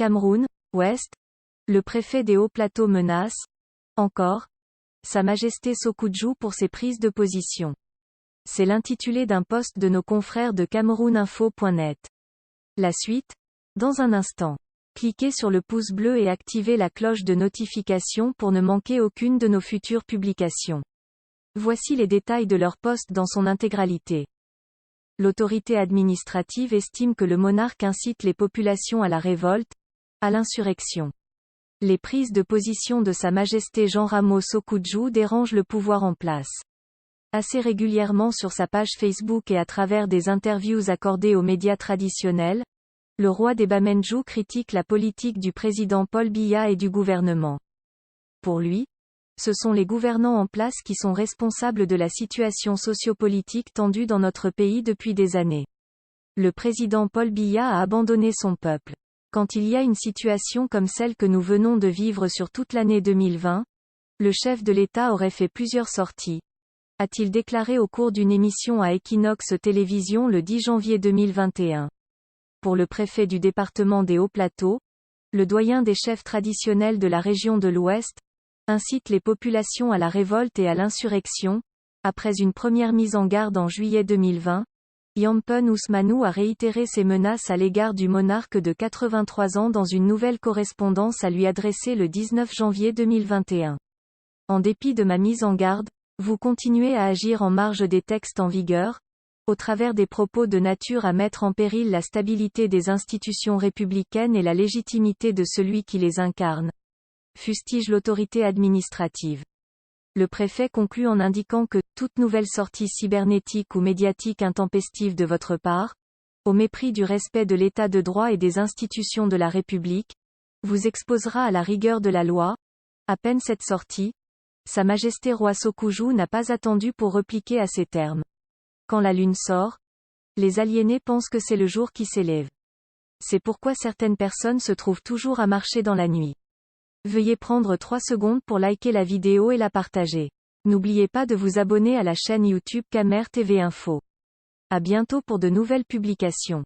Cameroun, Ouest. Le préfet des Hauts-Plateaux menace, encore, Sa Majesté Sékou-Djou pour ses prises de position. C'est l'intitulé d'un post de nos confrères de CamerounInfo.net. La suite, dans un instant. Cliquez sur le pouce bleu et activez la cloche de notification pour ne manquer aucune de nos futures publications. Voici les détails de leur post dans son intégralité. L'autorité administrative estime que le monarque incite les populations à la révolte, à l'insurrection. Les prises de position de Sa Majesté Jean Ramos Sékou-Djou dérangent le pouvoir en place. Assez régulièrement sur sa page Facebook et à travers des interviews accordées aux médias traditionnels, le roi des Bamendjou critique la politique du président Paul Biya et du gouvernement. Pour lui, ce sont les gouvernants en place qui sont responsables de la situation sociopolitique tendue dans notre pays depuis des années. Le président Paul Biya a abandonné son peuple. Quand il y a une situation comme celle que nous venons de vivre sur toute l'année 2020, le chef de l'État aurait fait plusieurs sorties, a-t-il déclaré au cours d'une émission à Equinox Télévision le 10 janvier 2021. Pour le préfet du département des Hauts-Plateaux, le doyen des chefs traditionnels de la région de l'Ouest, incite les populations à la révolte et à l'insurrection. Après une première mise en garde en juillet 2020, Yampen Ousmanou a réitéré ses menaces à l'égard du monarque de 83 ans dans une nouvelle correspondance à lui adresser le 19 janvier 2021. En dépit de ma mise en garde, vous continuez à agir en marge des textes en vigueur, au travers des propos de nature à mettre en péril la stabilité des institutions républicaines et la légitimité de celui qui les incarne, fustige l'autorité administrative. Le préfet conclut en indiquant que toute nouvelle sortie cybernétique ou médiatique intempestive de votre part, au mépris du respect de l'état de droit et des institutions de la République, vous exposera à la rigueur de la loi. À peine cette sortie, Sa Majesté Roi Sékou-Djou n'a pas attendu pour repliquer à ces termes. Quand la lune sort, les aliénés pensent que c'est le jour qui s'élève. C'est pourquoi certaines personnes se trouvent toujours à marcher dans la nuit. Veuillez prendre 3 secondes pour liker la vidéo et la partager. N'oubliez pas de vous abonner à la chaîne YouTube Camer TV Info. À bientôt pour de nouvelles publications.